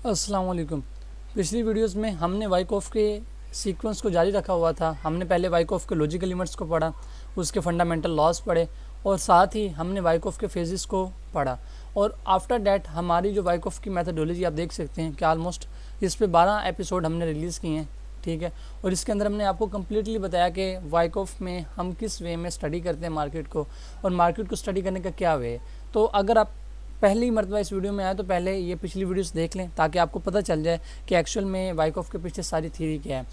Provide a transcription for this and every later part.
अस्सलाम वालेकुम। पिछली वीडियोस में हमने वाइकॉफ के सीक्वेंस को जारी रखा हुआ था। हमने पहले वाइकॉफ के लॉजिकल लिमिट्स को पढ़ा, उसके फंडामेंटल लॉज पढ़े और साथ ही हमने वाइकॉफ के फेजेस को पढ़ा। और आफ्टर डैट हमारी जो वाइकॉफ की मेथडोलॉजी आप देख सकते हैं कि ऑलमोस्ट इस पे 12 एपिसोड हमने रिलीज़ किए हैं, ठीक है। और इसके अंदर हमने आपको कम्प्लीटली बताया कि वाइकॉफ में हम किस वे में स्टडी करते हैं मार्केट को, और मार्केट को स्टडी करने का क्या वे है। तो अगर आप पहली मरतबा इस वीडियो में आए तो पहले ये पिछली वीडियोस देख लें ताकि आपको पता चल जाए कि एक्चुअल में वाइकॉफ के पीछे सारी थ्योरी क्या है।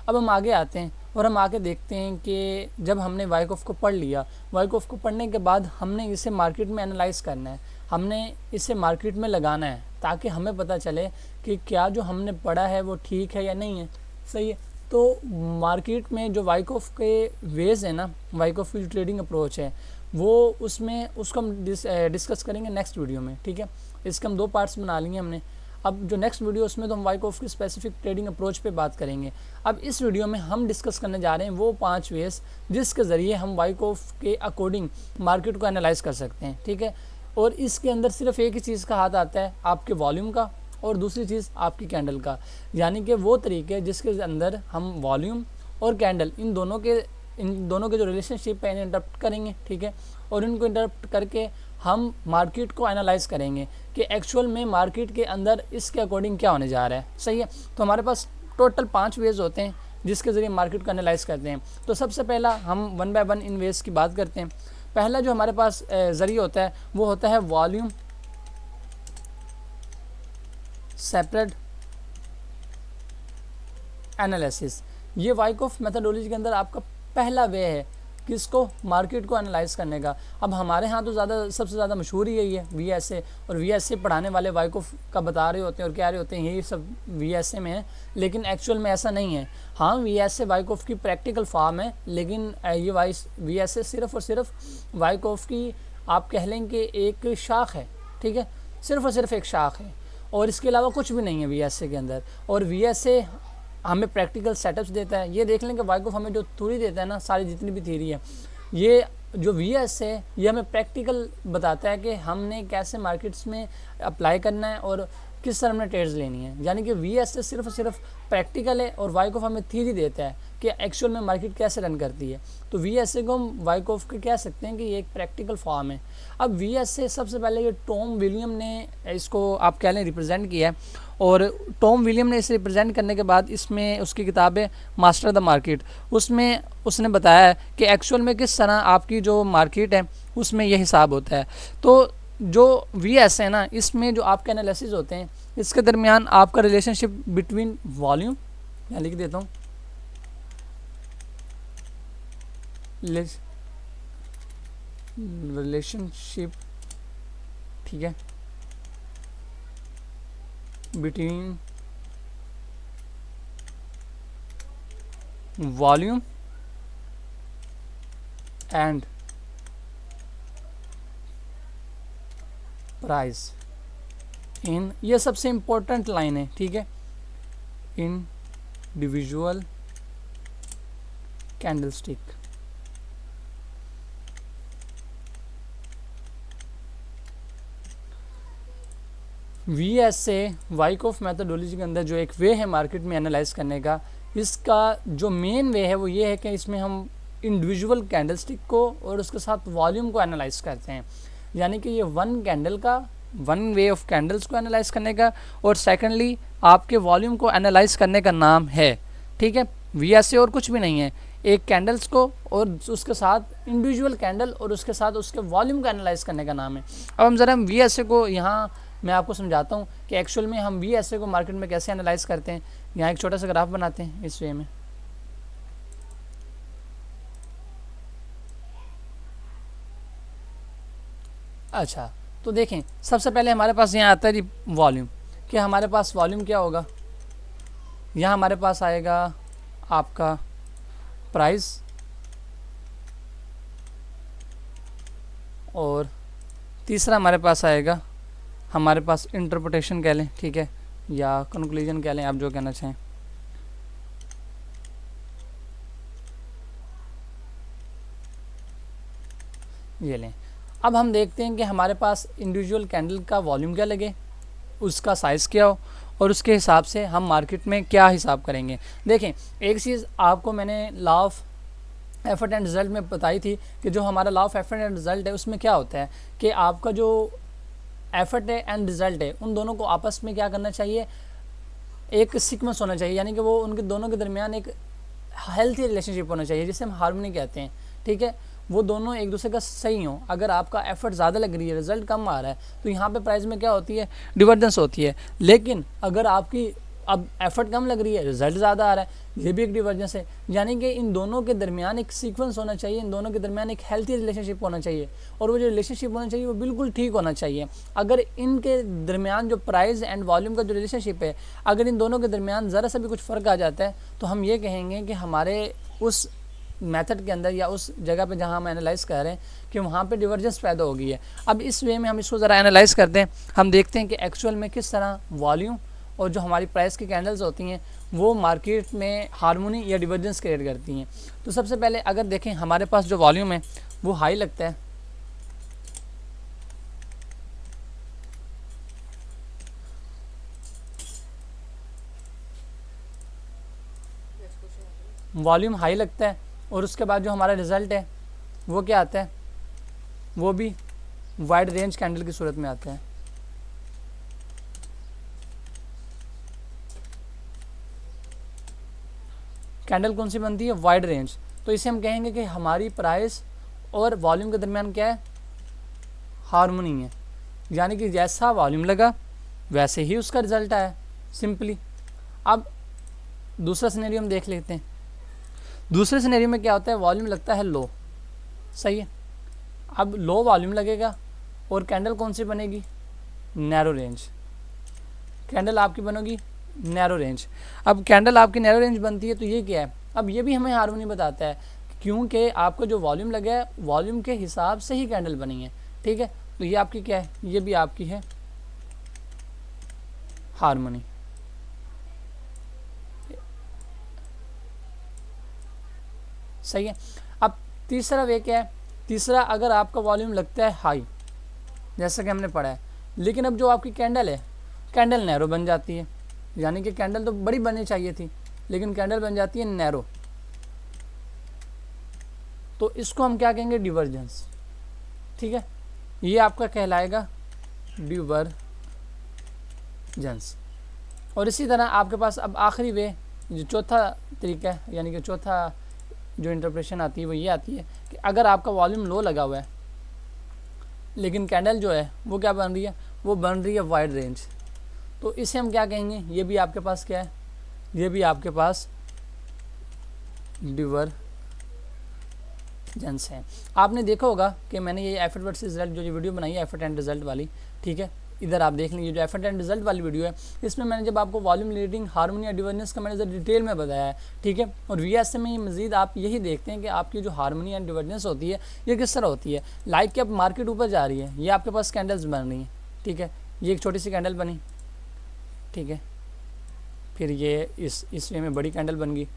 अब हम आगे आते हैं और हम आगे देखते हैं कि जब हमने वाइकॉफ को पढ़ लिया, वाइकॉफ को पढ़ने के बाद हमने इसे मार्केट में एनालाइज करना है, हमने इसे मार्केट में लगाना है ताकि हमें पता चले कि क्या जो हमने पढ़ा है वो ठीक है या नहीं है, सही है। तो मार्केट में जो वाइकॉफ के वेज है ना, वाइकॉफ की जो ट्रेडिंग अप्रोच है वो उसको हम डिस्कस करेंगे नेक्स्ट वीडियो में, ठीक है। इसके हम 2 पार्ट्स बना लेंगे हमने। अब जो नेक्स्ट वीडियो उसमें तो हम वाइकॉफ की स्पेसिफिक ट्रेडिंग अप्रोच पे बात करेंगे। अब इस वीडियो में हम डिस्कस करने जा रहे हैं वो 5 वेज जिसके ज़रिए हम वाइकॉफ के अकॉर्डिंग मार्केट को एनालाइज कर सकते हैं, ठीक है। और इसके अंदर सिर्फ एक ही चीज़ का हाथ आता है, आपके वॉल्यूम का, और दूसरी चीज़ आपकी कैंडल का। यानी कि वो तरीके जिसके अंदर हम वॉल्यूम और कैंडल इन दोनों के जो रिलेशनशिप है इन्हें इंटरप्ट करेंगे, ठीक है। और इनको इंटरप्ट करके हम मार्केट को एनालाइज करेंगे कि एक्चुअल में मार्केट के अंदर इसके अकॉर्डिंग क्या होने जा रहा है, सही है। तो हमारे पास टोटल 5 वेज होते हैं जिसके ज़रिए मार्केट को एनालाइज करते हैं। तो सबसे पहला हम 1 बाय 1 इन वेज की बात करते हैं। पहला जो हमारे पास ज़रिया होता है वो होता है वॉल्यूम सेपरेट एनालिसिस। ये वाइकॉफ मेथडोलॉजी के अंदर आपका पहला वे है किसको, मार्केट को एनालाइज करने का। अब हमारे यहाँ तो सबसे ज़्यादा मशहूर ही यही है VSA, और VSA पढ़ाने वाले वाइकॉफ का बता रहे होते हैं और कह रहे होते हैं यही सब VSA में है, लेकिन एक्चुअल में ऐसा नहीं है। हाँ, VSA वाइकॉफ की प्रैक्टिकल फॉर्म है, लेकिन ये VSA सिर्फ और सिर्फ वाइकॉफ की आप कह लें कि एक शाख है, ठीक है, सिर्फ और सिर्फ एक शाख है और इसके अलावा कुछ भी नहीं है VSA के अंदर। और VSA हमें प्रैक्टिकल सेटअप्स देता है। ये देख लें कि वाइकॉफ हमें जो थ्योरी देता है ना, सारी जितनी भी थ्योरी है, ये जो VS है ये हमें प्रैक्टिकल बताता है कि हमने कैसे मार्केट्स में अप्लाई करना है और किस तरह हमने ट्रेड्स लेनी है। यानी कि VS से सिर्फ और सिर्फ प्रैक्टिकल है और वाइकॉफ हमें थ्योरी देता है कि एक्चुअल में मार्केट कैसे रन करती है। तो VSA को हम वाइकॉफ के कह सकते हैं कि ये एक प्रैक्टिकल फॉर्म है। अब VSA सबसे पहले ये टॉम विलियम ने इसको आप कह लें रिप्रेजेंट किया है, और टॉम विलियम ने इसे रिप्रेजेंट करने के बाद इसमें उसकी किताब है मास्टर द मार्केट, उसमें उसने बताया है कि एक्चुअल में किस तरह आपकी जो मार्केट है उसमें यह हिसाब होता है। तो जो VS है ना, इसमें जो आपके एनालिसिस होते हैं इसके दरमियान आपका रिलेशनशिप बिटवीन वॉल्यूम, मैं लिख देता हूँ, रिलेशनशिप, ठीक है, between volume and price in, ये सबसे इम्पोर्टेंट लाइन है, ठीक है, individual candlestick. VSA Wyckoff methodology के अंदर जो एक वे है मार्केट में एनालाइज करने का, इसका जो मेन वे है वो ये है कि इसमें हम इंडिविजुअल कैंडलस्टिक को और उसके साथ वॉल्यूम को एनालाइज करते हैं। यानी कि ये वन वे ऑफ कैंडल्स को एनालाइज करने का, और सेकेंडली आपके वॉल्यूम को एनालाइज करने का नाम है, ठीक है। VSA और कुछ भी नहीं है, एक कैंडल्स को और उसके साथ इंडिविजुअल कैंडल और उसके साथ उसके वॉल्यूम को एनालाइज करने का नाम है। अब हम VSA को यहाँ मैं आपको समझाता हूँ कि एक्चुअल में हम VSA को मार्केट में कैसे एनालाइज करते हैं। यहाँ एक छोटा सा ग्राफ बनाते हैं इस वे में। अच्छा, तो देखें सबसे पहले हमारे पास यहाँ आता है जी वॉल्यूम, कि हमारे पास वॉल्यूम क्या होगा, यहाँ हमारे पास आएगा आपका प्राइस और तीसरा हमारे पास आएगा हमारे पास इंटरप्रिटेशन कह लें, ठीक है, या कंक्लूजन कह लें, आप जो कहना चाहें। ये लें। अब हम देखते हैं कि हमारे पास इंडिविजुअल कैंडल का वॉल्यूम क्या लगे, उसका साइज़ क्या हो, और उसके हिसाब से हम मार्केट में क्या हिसाब करेंगे। देखें, एक चीज़ आपको मैंने law of effort and result में बताई थी कि जो हमारा law of effort and result है उसमें क्या होता है कि आपका जो एफर्ट है एंड रिजल्ट है उन दोनों को आपस में क्या करना चाहिए, एक सीक्वेंस होना चाहिए, यानी कि वो उनके दोनों के दरमियान एक हेल्थी रिलेशनशिप होना चाहिए जिसे हम हार्मनी कहते हैं। ठीक है, वो दोनों एक दूसरे का सही हो। अगर आपका एफर्ट ज़्यादा लग रही है, रिजल्ट कम आ रहा है, तो यहाँ पे प्राइस में क्या होती है, डिवर्जेंस होती है। लेकिन अगर आपकी अब एफर्ट कम लग रही है, रिजल्ट ज़्यादा आ रहा है, ये भी एक डिवर्जेंस है। यानी कि इन दोनों के दरमियान एक सीक्वेंस होना चाहिए, इन दोनों के दरमियान एक हेल्थी रिलेशनशिप होना चाहिए, और वो जो रिलेशनशिप होना चाहिए वो बिल्कुल ठीक होना चाहिए। अगर इनके दरमियान जो प्राइस एंड वॉल्यूम का जो रिलेशनशिप है, अगर इन दोनों के दरमियान ज़रा सा भी कुछ फ़र्क आ जाता है, तो हम ये कहेंगे कि हमारे उस मेथड के अंदर या उस जगह पे जहाँ हम एनालाइज कर रहे हैं कि वहाँ पे डिवर्जेंस पैदा हो गई है। अब इस वे में हम इसको ज़रा एनालाइज करते हैं, हम देखते हैं कि एक्चुअल में किस तरह वॉल्यूम और जो हमारी प्राइस की कैंडल्स होती हैं वो मार्केट में हार्मोनी या डिवर्जेंस क्रिएट करती हैं। तो सबसे पहले अगर देखें, हमारे पास जो वॉल्यूम है वो हाई लगता है, वॉल्यूम हाई लगता है, और उसके बाद जो हमारा रिज़ल्ट है वो क्या आता है, वो भी वाइड रेंज कैंडल की सूरत में आता है। कैंडल कौन सी बनती है, वाइड रेंज। तो इसे हम कहेंगे कि हमारी प्राइस और वॉल्यूम के दरमियान क्या है, हार्मोनी है। यानी कि जैसा वॉल्यूम लगा वैसे ही उसका रिजल्ट आया, सिंपली। अब दूसरा सिनेरियो हम देख लेते हैं। दूसरे सिनेरियो में क्या होता है, वॉल्यूम लगता है लो, सही है। अब लो वॉल्यूम लगेगा और कैंडल कौन सी बनेगी, नैरो रेंज। कैंडल आपकी बनेगी नैरो रेंज। अब कैंडल आपकी नैरो रेंज बनती है तो ये क्या है, अब ये भी हमें हार्मोनी बताता है, क्योंकि आपका जो वॉल्यूम लगा है वॉल्यूम के हिसाब से ही कैंडल बनी है। ठीक है, तो ये आपकी क्या है, ये भी आपकी है हार्मोनी। सही है। अब तीसरा वे क्या है, तीसरा अगर आपका वॉल्यूम लगता है हाई, जैसा कि हमने पढ़ा है, लेकिन अब जो आपकी कैंडल है, कैंडल नैरो बन जाती है। यानी कि कैंडल तो बड़ी बननी चाहिए थी, लेकिन कैंडल बन जाती है नैरो, तो इसको हम क्या कहेंगे, डिवर्जेंस। ठीक है, ये आपका कहलाएगा डिवर्जेंस। और इसी तरह आपके पास अब आखिरी वे, जो चौथा तरीका है, यानी कि चौथा जो इंटरप्रेशन आती है वो ये आती है कि अगर आपका वॉल्यूम लो लगा हुआ है लेकिन कैंडल जो है वो क्या बन रही है, वो बन रही है वाइड रेंज, तो इसे हम क्या कहेंगे, ये भी आपके पास क्या है, ये भी आपके पास डिवर्जेंस है। आपने देखा होगा कि मैंने ये एफर्ट वर्सेस रिजल्ट जो ये वीडियो बनाई है, एफर्ट एंड रिजल्ट वाली, ठीक है, इधर आप देख लेंगे जो एफर्ट एंड रिजल्ट वाली वीडियो है, इसमें मैंने जब आपको वॉल्यूम लीडिंग हार्मोनी या डिवर्जेंस का मैंने जब डिटेल में बताया है। ठीक है, और वीएसए में मजीद आप यही देखते हैं कि आपकी जो हार्मोनी एंड डिवर्जेंस होती है ये किस तरह होती है। लाइक कि अब मार्केट ऊपर जा रही है, ये आपके पास कैंडल्स बन रही हैं। ठीक है, ये एक छोटी सी कैंडल बनी, ठीक है, फिर ये इस वे में बड़ी कैंडल बन गई,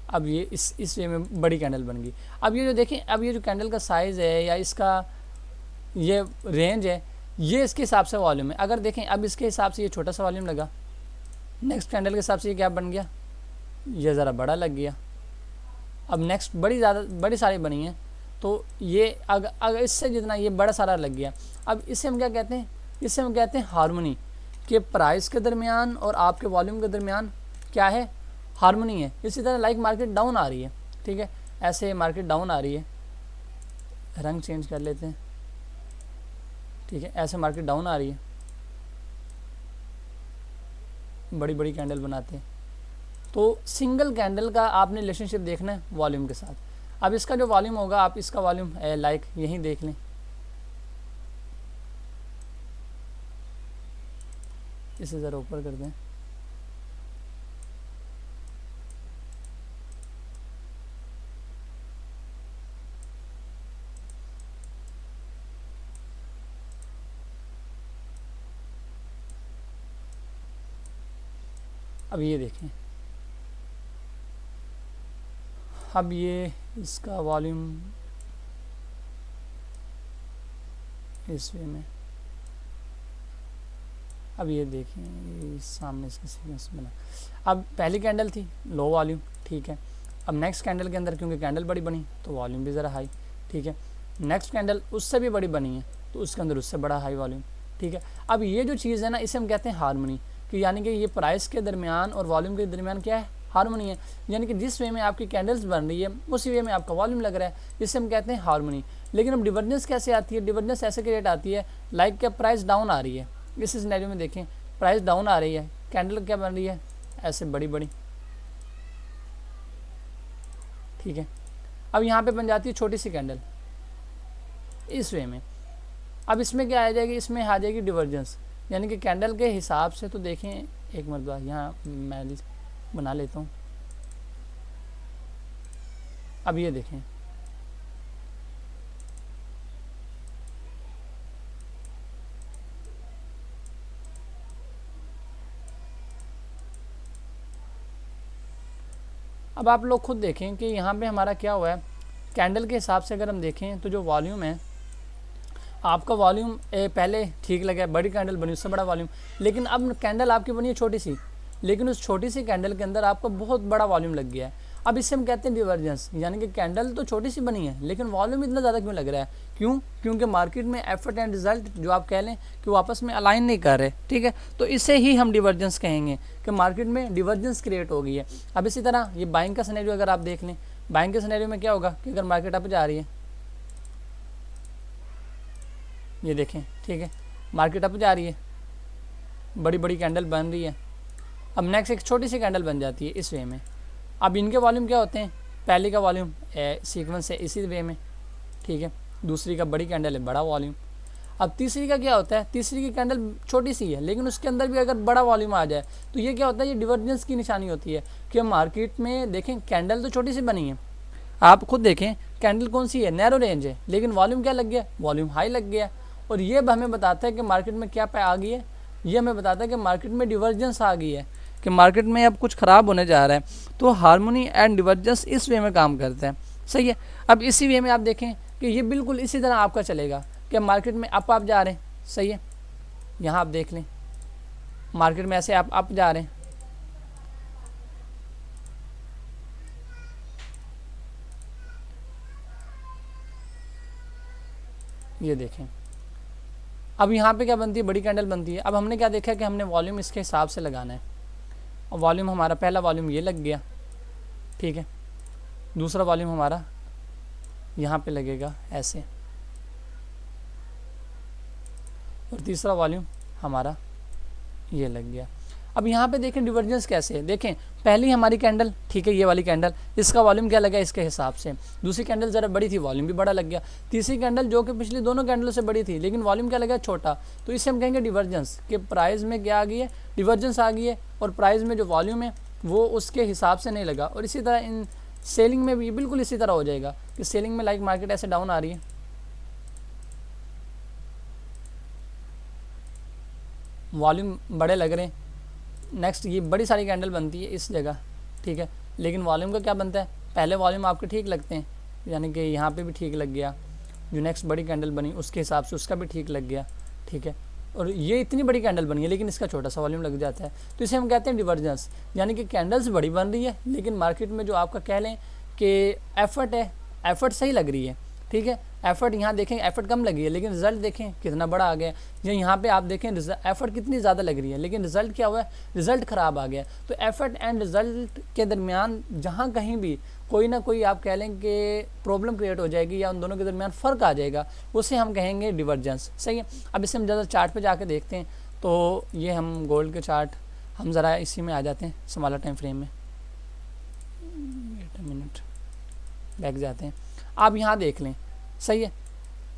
अब ये इस वे में बड़ी कैंडल बन गई। अब ये जो देखें, अब ये जो कैंडल का साइज़ है या इसका ये रेंज है, ये इसके हिसाब से वॉल्यूम है। अगर देखें अब इसके हिसाब से ये छोटा सा वॉल्यूम लगा, नेक्स्ट कैंडल के हिसाब से ये क्या बन गया, ये ज़रा बड़ा लग गया, अब नेक्स्ट बड़ी सारी बनी है, तो ये अगर इससे जितना ये बड़ा सारा लग गया, अब इससे हम क्या कहते हैं, इससे हम कहते हैं हार्मोनी, कि प्राइस के दरमियान और आपके वॉल्यूम के दरमियान क्या है, हार्मोनी है। इसी तरह लाइक मार्केट डाउन आ रही है, ठीक है, ऐसे मार्केट डाउन आ रही है, रंग चेंज कर लेते हैं, ठीक है, ऐसे मार्केट डाउन आ रही है, बड़ी बड़ी कैंडल बनाते हैं, तो सिंगल कैंडल का आपने रिलेशनशिप देखना है वॉल्यूम के साथ। अब इसका जो वॉल्यूम होगा, आप इसका वॉल्यूम लाइक यहीं देख लें, इसे ज़रा ऊपर कर दें, अब ये देखें, अब ये इसका वॉल्यूम इस वे में, अब ये देखें, ये सामने इसका सीक्वेंस बना। अब पहली कैंडल थी लो वॉल्यूम, ठीक है। अब नेक्स्ट कैंडल के अंदर क्योंकि कैंडल बड़ी बनी तो वॉल्यूम भी ज़रा हाई, ठीक है। नेक्स्ट कैंडल उससे भी बड़ी बनी है तो उसके अंदर उससे बड़ा हाई वॉल्यूम, ठीक है। अब ये जो चीज़ है ना, इसे हम कहते हैं हार्मनी, कि यानी कि ये प्राइस के दरमियान और वॉल्यूम के दरमियान क्या है, हार्मनी है। यानी कि जिस वे में आपकी कैंडल्स बन रही है उसी वे में आपका वॉल्यूम लग रहा है, जिसे हम कहते हैं हार्मनी। लेकिन अब डिवर्जेंस कैसे आती है, डिवर्जेंस ऐसे क्रिएट आती है लाइक क्या प्राइस डाउन आ रही है, इस सिनेरियो में देखें प्राइस डाउन आ रही है, कैंडल क्या बन रही है ऐसे बड़ी बड़ी, ठीक है। अब यहाँ पे बन जाती है छोटी सी कैंडल इस वे में। अब इसमें क्या आ जाएगी, इसमें आ जाएगी डिवर्जेंस, यानी कि कैंडल के हिसाब से। तो देखें एक मरतबा यहाँ मैं बना लेता हूँ। अब ये देखें, अब आप लोग खुद देखें कि यहाँ पे हमारा क्या हुआ है। कैंडल के हिसाब से अगर हम देखें तो जो वॉल्यूम है आपका, वॉल्यूम पहले ठीक लगा, बड़ी कैंडल बनी उससे बड़ा वॉल्यूम, लेकिन अब कैंडल आपकी बनी है छोटी सी, लेकिन उस छोटी सी कैंडल के अंदर आपको बहुत बड़ा वॉल्यूम लग गया है। अब इससे हम कहते हैं डिवर्जेंस, यानी कि कैंडल तो छोटी सी बनी है लेकिन वॉल्यूम इतना ज़्यादा क्यों लग रहा है, क्यों, क्योंकि मार्केट में एफर्ट एंड रिजल्ट जो आप कह लें कि वो आपस में अलाइन नहीं कर रहे, ठीक है। तो इसे ही हम डिवर्जेंस कहेंगे कि मार्केट में डिवर्जेंस क्रिएट हो गई है। अब इसी तरह ये बाइंग का सिनेरियो अगर आप देख लें, बाइंग के सिनेरियो में क्या होगा कि अगर मार्केट अप जा रही है, ये देखें, ठीक है, मार्केट अप जा रही है, बड़ी बड़ी कैंडल बन रही है। अब नेक्स्ट एक छोटी सी कैंडल बन जाती है इस वे में। अब इनके वॉल्यूम क्या होते हैं, पहले का वॉल्यूम सीक्वेंस है इसी वे में, ठीक है, दूसरी का बड़ी कैंडल है बड़ा वॉल्यूम। अब तीसरी का क्या होता है, तीसरी की कैंडल छोटी सी है लेकिन उसके अंदर भी अगर बड़ा वॉल्यूम आ जाए तो ये क्या होता है, ये डिवर्जेंस की निशानी होती है कि मार्केट में देखें कैंडल तो छोटी सी बनी है, आप खुद देखें कैंडल कौन सी है, नैरो रेंज है, लेकिन वॉल्यूम क्या लग गया, वॉल्यूम हाई लग गया। और ये हमें बताता है कि मार्केट में क्या आ गई है, ये हमें बताता है कि मार्केट में डिवर्जेंस आ गई है, कि मार्केट में अब कुछ ख़राब होने जा रहा है। तो हार्मनी एंड डिवर्जेंस इस वे में काम करता है, सही है। अब इसी वे में आप देखें कि ये बिल्कुल इसी तरह आपका चलेगा कि मार्केट में अप आप जा रहे हैं, सही है, यहाँ आप देख लें मार्केट में ऐसे आप अप जा रहे हैं, ये देखें। अब यहाँ पे क्या बनती है, बड़ी कैंडल बनती है। अब हमने क्या देखा कि हमने वॉल्यूम इसके हिसाब से लगाना है, और वॉल्यूम हमारा पहला वॉल्यूम ये लग गया, ठीक है, दूसरा वॉल्यूम हमारा यहाँ पे लगेगा ऐसे, और तीसरा वॉल्यूम हमारा ये लग गया। अब यहाँ पे देखें डिवर्जेंस कैसे है, देखें पहली हमारी कैंडल, ठीक है, ये वाली कैंडल, इसका वॉल्यूम क्या लगा इसके हिसाब से, दूसरी कैंडल ज़रा बड़ी थी वॉल्यूम भी बड़ा लग गया, तीसरी कैंडल जो कि पिछली दोनों कैंडलों से बड़ी थी लेकिन वॉल्यूम क्या लगा छोटा, तो इसे हम कहेंगे डिवर्जेंस, कि प्राइस में क्या आ गई है, डिवर्जेंस आ गई है, और प्राइस में जो वॉल्यूम है वो उसके हिसाब से नहीं लगा। और इसी तरह इन सेलिंग में भी बिल्कुल इसी तरह हो जाएगा कि सेलिंग में लाइक मार्केट ऐसे डाउन आ रही है, वॉल्यूम बड़े लग रहे हैं, नेक्स्ट ये बड़ी सारी कैंडल बनती है इस जगह, ठीक है, लेकिन वॉल्यूम का क्या बनता है, पहले वॉल्यूम आपके ठीक लगते हैं, यानी कि यहाँ पे भी ठीक लग गया, जो नेक्स्ट बड़ी कैंडल बनी उसके हिसाब से उसका भी ठीक लग गया, ठीक है, और ये इतनी बड़ी कैंडल बनी है लेकिन इसका छोटा सा वॉल्यूम लग जाता है, तो इसे हम कहते हैं डिवर्जेंस। यानी कि कैंडल्स बड़ी बन रही है लेकिन मार्केट में जो आपका कह लें कि एफर्ट है, एफर्ट सही लग रही है, ठीक है, एफर्ट यहाँ देखें एफर्ट कम लगी है लेकिन रिजल्ट देखें कितना बड़ा आ गया, या यहाँ पे आप देखें एफर्ट कितनी ज़्यादा लग रही है लेकिन रिजल्ट क्या हुआ है, रिजल्ट ख़राब आ गया। तो एफर्ट एंड रिजल्ट के दरमियान जहाँ कहीं भी कोई ना कोई आप कह लें कि प्रॉब्लम क्रिएट हो जाएगी या उन दोनों के दरमियान फ़र्क आ जाएगा, उसे हम कहेंगे डिवर्जेंस, सही है। अब इसे हम ज़्यादा चार्ट पर जाके देखते हैं, तो ये हम गोल्ड के चार्ट हम ज़रा इसी में आ जाते हैं स्मॉलर टाइम फ्रेम में, मिनट बैक जाते हैं, आप यहाँ देख लें, सही है।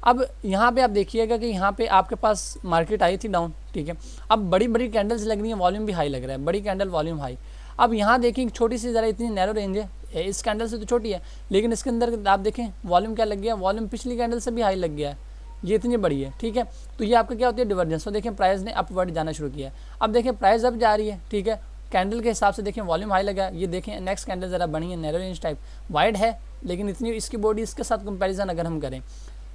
अब यहाँ पे आप देखिएगा कि यहाँ पे आपके पास मार्केट आई थी डाउन, ठीक है, अब बड़ी बड़ी कैंडल्स लग रही हैं, वॉल्यूम भी हाई लग रहा है, बड़ी कैंडल वॉल्यूम हाई। अब यहाँ देखें छोटी सी ज़रा इतनी नैरो रेंज है, इस कैंडल से तो छोटी है लेकिन इसके अंदर आप देखें वॉल्यूम क्या लग गया, वॉल्यूम पिछली कैंडल से भी हाई लग गया है, ये इतनी बड़ी है, ठीक है। तो ये आपका क्या होती है डिवर्जेंस। तो देखें प्राइस ने अपवर्ड जाना शुरू किया, अब देखें प्राइस अब जा रही है, ठीक है, कैंडल के हिसाब से देखें वॉल्यूम हाई लगा, ये देखें नेक्स्ट कैंडल ज़रा बनी है नैरो रेंज टाइप, वाइड है लेकिन इतनी इसकी बॉडी इसके साथ कंपैरिजन अगर हम करें,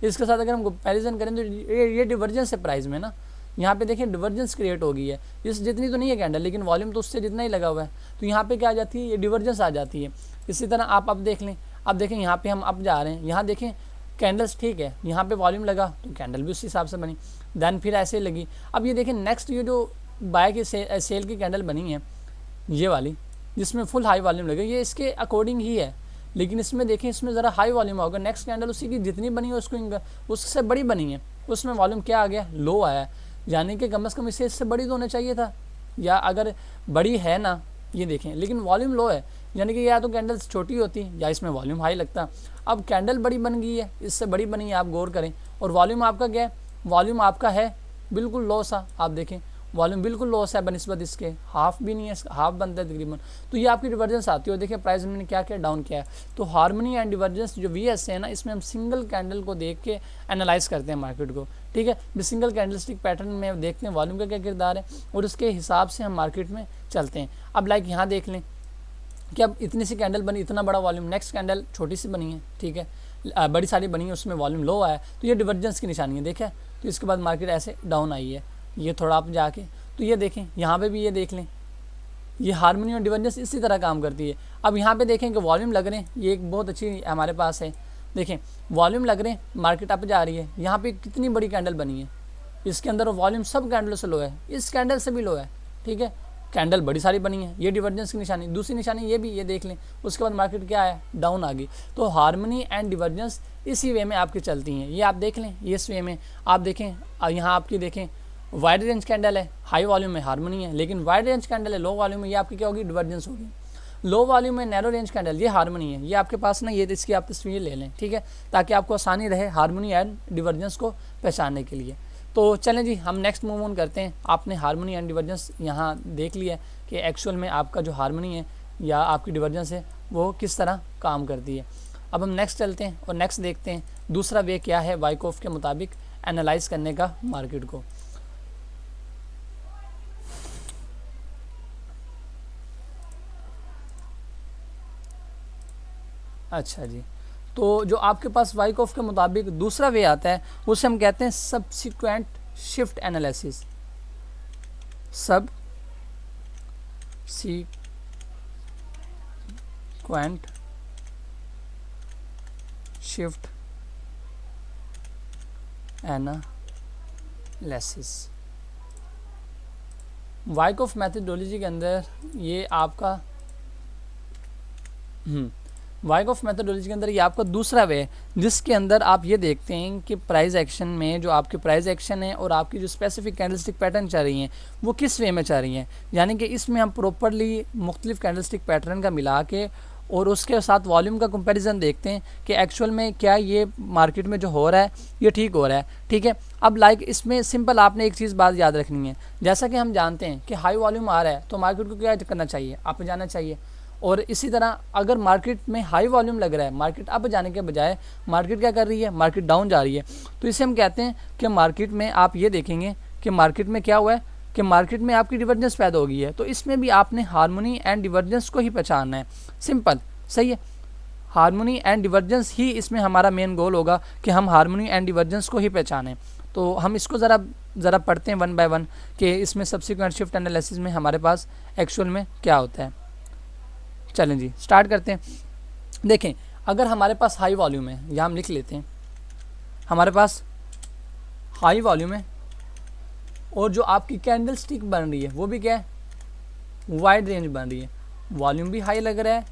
इसके साथ अगर हम कंपैरिजन करें तो ये डिवर्जेंस है प्राइस में ना, यहाँ पे देखिए डिवर्जेंस क्रिएट हो गई है, इस जितनी तो नहीं है कैंडल, लेकिन वॉल्यूम तो उससे जितना ही लगा हुआ है, तो यहाँ पे क्या आ जाती है, ये डिवर्जेंस आ जाती है। इसी तरह आप अब देख लें, अब देखें यहाँ पे हम अब जा रहे हैं, यहाँ देखें कैंडल्स ठीक है, यहाँ पे वॉल्यूम लगा तो कैंडल भी उस हिसाब से बनी, देन फिर ऐसे ही लगी। अब ये देखें नेक्स्ट ये जो बाय की सेल की कैंडल बनी है, ये वाली जिसमें फुल हाई वॉल्यूम लगे, ये इसके अकॉर्डिंग ही है, लेकिन इसमें देखें इसमें ज़रा हाई वॉल्यूम होगा, नेक्स्ट कैंडल उसी की जितनी बनी है उससे बड़ी बनी है, उसमें वॉल्यूम क्या आ गया, लो आया, यानी कि कम से कम इससे बड़ी तो होना चाहिए था, या अगर बड़ी है ना ये देखें, लेकिन वॉल्यूम लो है, यानी कि या तो कैंडल छोटी होती या इसमें वॉल्यूम हाई लगता। अब कैंडल बड़ी बन गई है, इससे बड़ी बनी है, आप गौर करें, और वॉल्यूम आपका क्या है, वॉल्यूम आपका है बिल्कुल लो सा, आप देखें वॉल्यूम बिल्कुल लॉस है बनिस्बत इसके, हाफ भी नहीं है, हाफ बनता है तकरीबन, तो ये आपकी डिवर्जेंस आती है। और देखिए प्राइस मैंने क्या किया, डाउन किया है। तो हार्मनी एंड डिवर्जेंस जो VS है ना, इसमें हम सिंगल कैंडल को देख के एनालाइज करते हैं मार्केट को, ठीक है। सिंगल कैंडलस्टिक पैटर्न में देखते हैं वॉल्यूम का क्या किरदार है, और उसके हिसाब से हम मार्केट में चलते हैं। अब लाइक यहाँ देख लें कि अब इतनी सी कैंडल बनी, इतना बड़ा वॉल्यूम, नेक्स्ट कैंडल छोटी सी बनी है, ठीक है, बड़ी सारी बनी है, उसमें वॉल्यूम लो आया, तो ये डिवर्जेंस की निशानी है, देखें। तो इसके बाद मार्केट ऐसे डाउन आई है, ये थोड़ा आप जाके तो ये देखें, यहाँ पे भी ये देख लें, ये हार्मनी और डिवर्जेंस इसी तरह काम करती है। अब यहाँ पे देखें कि वॉल्यूम लग रहे हैं, ये एक बहुत अच्छी हमारे पास है, देखें वॉल्यूम लग रहे हैं, मार्केट अप जा रही है, यहाँ पे कितनी बड़ी कैंडल बनी है, इसके अंदर वॉल्यूम सब कैंडलों से लो है, इस कैंडल से भी लो है, ठीक है, कैंडल बड़ी सारी बनी है, ये डिवर्जेंस की निशानी। दूसरी निशानी ये भी, ये देख लें, उसके बाद मार्केट क्या है, डाउन आ गई। तो हार्मनी एंड डिवर्जेंस इसी वे में आपकी चलती हैं, ये आप देख लें, ये इस वे में आप देखें। यहाँ आपकी देखें वाइड रेंज कैंडल है, हाई वॉल्यूम में हार्मनी है, लेकिन वाइड रेंज कैंडल है, लो वॉल्यूम में, ये आपकी क्या होगी, डिवर्जेंस होगी। लो वॉल्यूम में नैरो रेंज कैंडल, ये हार्मनी है, ये आपके पास ना, ये इसकी आप तस्वीर ले लें, ठीक है, ताकि आपको आसानी रहे हार्मनी एंड डिवर्जेंस को पहचानने के लिए। तो चलें जी, हम नेक्स्ट मूव ऑन करते हैं। आपने हार्मनी एंड डिवर्जेंस यहाँ देख लिया कि एक्चुअल में आपका जो हार्मनी है या आपकी डिवर्जेंस है वो किस तरह काम करती है। अब हम नेक्स्ट चलते हैं और नेक्स्ट देखते हैं दूसरा वे क्या है वाइकॉफ के मुताबिक एनालाइज करने का मार्केट को। अच्छा जी, तो जो आपके पास वाइकॉफ के मुताबिक दूसरा वे आता है उसे हम कहते हैं subsequent shift analysis. Subsequent shift analysis Wyckoff methodology के अंदर ये आपका वाइकॉफ मेथडोलॉजी के अंदर ये आपका दूसरा वे है, जिसके अंदर आप ये देखते हैं कि प्राइस एक्शन में जो आपके प्राइस एक्शन है और आपकी जो स्पेसिफिक कैंडलस्टिक पैटर्न चल रही हैं वो किस वे में चल रही हैं। यानी कि इसमें हम प्रॉपरली मुख्तलिफ कैंडलस्टिक पैटर्न का मिला के और उसके साथ वॉल्यूम का कंपैरिजन देखते हैं कि एक्चुअल में क्या ये मार्केट में जो हो रहा है ये ठीक हो रहा है, ठीक है। अब लाइक इसमें सिंपल आपने एक चीज़ बात याद रखनी है, जैसा कि हम जानते हैं कि हाई वॉल्यूम आ रहा है तो मार्केट को क्या करना चाहिए, अप जाना चाहिए। और इसी तरह अगर मार्केट में हाई वॉल्यूम लग रहा है, मार्केट अप जाने के बजाय मार्केट क्या कर रही है, मार्केट डाउन जा रही है, तो इसे हम कहते हैं कि मार्केट में आप ये देखेंगे कि मार्केट में क्या हुआ है कि मार्केट में आपकी डिवर्जेंस पैदा हो गई है। तो इसमें भी आपने हार्मनी एंड डिवर्जेंस को ही पहचानना है, सिंपल, सही है। हार्मनी एंड डिवर्जेंस ही इसमें हमारा मेन गोल होगा कि हम हार्मनी एंड डिवर्जेंस को ही पहचानें। तो हम इसको ज़रा पढ़ते हैं वन बाय वन कि इसमें सब्सिक्वेंट शिफ्ट एनालिसिस में हमारे पास एक्चुअल में क्या होता है। चलें जी, स्टार्ट करते हैं। देखें, अगर हमारे पास हाई वॉल्यूम है, यहाँ हम लिख लेते हैं, हमारे पास हाई वॉल्यूम है और जो आपकी कैंडल स्टिक बन रही है वो भी क्या है, वाइड रेंज बन रही है, वॉल्यूम भी हाई लग रहा है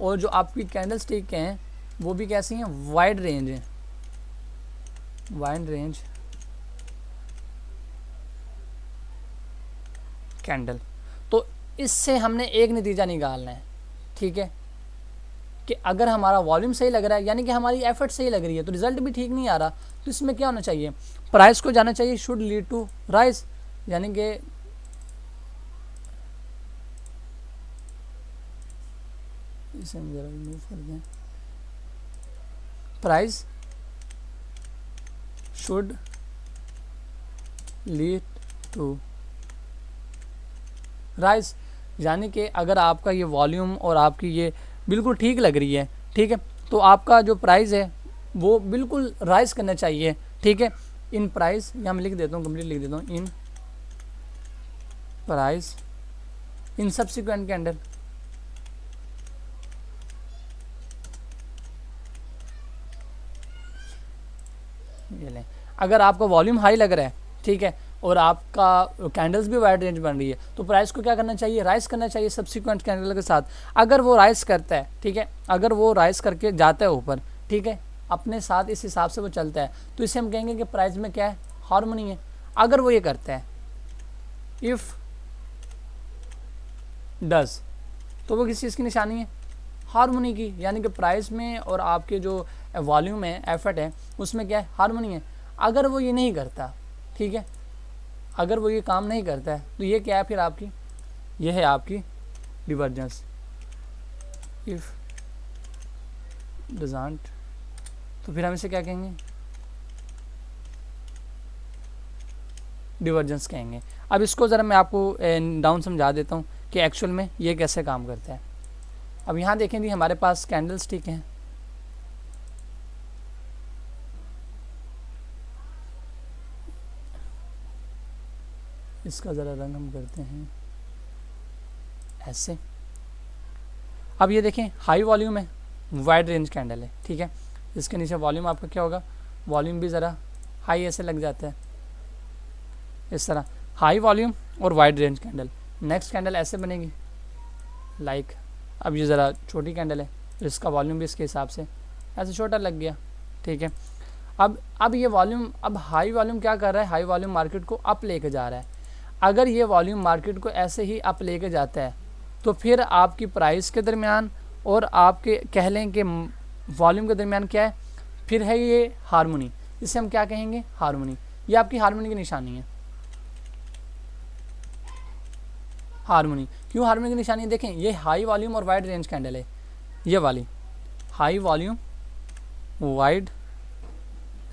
और जो आपकी कैंडल स्टिक हैं वो भी कैसी हैं, वाइड रेंज है, वाइड रेंज कैंडल। तो इससे हमने एक नतीजा निकालना है, ठीक है, कि अगर हमारा वॉल्यूम सही लग रहा है यानी कि हमारी एफर्ट सही लग रही है तो रिजल्ट भी ठीक नहीं आ रहा, तो इसमें क्या होना चाहिए, प्राइस को जाना चाहिए शुड लीड टू राइज, यानी कि इसे हम जरा रिमूव कर दें, price should lead to rise, यानी कि अगर आपका ये वॉल्यूम और आपकी ये बिल्कुल ठीक लग रही है, ठीक है, तो आपका जो प्राइस है वो बिल्कुल राइज करना चाहिए, ठीक है। इन प्राइस, यहाँ मैं लिख देता हूँ, कंप्लीट लिख देता हूँ, in price in subsequent candle, ये लें, अगर आपका वॉल्यूम हाई लग रहा है, ठीक है, और आपका कैंडल्स भी वाइड रेंज बन रही है, तो प्राइस को क्या करना चाहिए, राइज करना चाहिए सब्सिक्वेंट कैंडल के साथ। अगर वो राइज करता है, ठीक है, अगर वो राइज करके जाता है ऊपर, ठीक है, अपने साथ इस हिसाब से वो चलता है, तो इसे हम कहेंगे कि प्राइस में क्या है, हार्मनी है। अगर वो ये करता है, इफ़ डज, तो वो किस चीज़ की निशानी है, हार्मोनी की, यानी कि प्राइस में और आपके जो वॉल्यूम है, एफर्ट है, उसमें क्या है, हार्मोनी है। अगर वो ये नहीं करता, ठीक है, अगर वो ये काम नहीं करता है, तो ये क्या है फिर आपकी, ये है आपकी डिवर्जेंस। इफ डजंट, तो फिर हम इसे क्या कहेंगे, डिवर्जेंस कहेंगे। अब इसको ज़रा मैं आपको डाउन समझा देता हूँ कि एक्चुअल में ये कैसे काम करता है। अब यहाँ देखें जी, हमारे पास कैंडल स्टिक हैं, इसका ज़रा रंग हम करते हैं ऐसे। अब ये देखें, हाई वॉल्यूम है, वाइड रेंज कैंडल है, ठीक है, इसके नीचे वॉल्यूम आपका क्या होगा, वॉल्यूम भी ज़रा हाई ऐसे लग जाता है, इस तरह हाई वॉल्यूम और wide range candle. Next candle ऐसे बनेगी लाइक, अब ये ज़रा छोटी कैंडल है, तो इसका वॉल्यूम भी इसके हिसाब से ऐसे छोटा लग गया, ठीक है। अब ये वॉल्यूम, अब हाई वॉल्यूम क्या कर रहा है, हाई वॉल्यूम मार्केट को अप लेके जा रहा है। अगर ये वॉल्यूम मार्केट को ऐसे ही अप लेके जाता है, तो फिर आपकी प्राइस के दरमियान और आपके कह लें कि वॉल्यूम के दरमियान क्या है, फिर है ये हार्मोनी, इसे हम क्या कहेंगे, हार्मोनी। ये आपकी हार्मोनी की निशानी है, हार्मोनी। क्यों हार्मोनी की निशानी, देखें ये हाई वॉल्यूम और वाइड रेंज कैंडल है, ये वाली high volume wide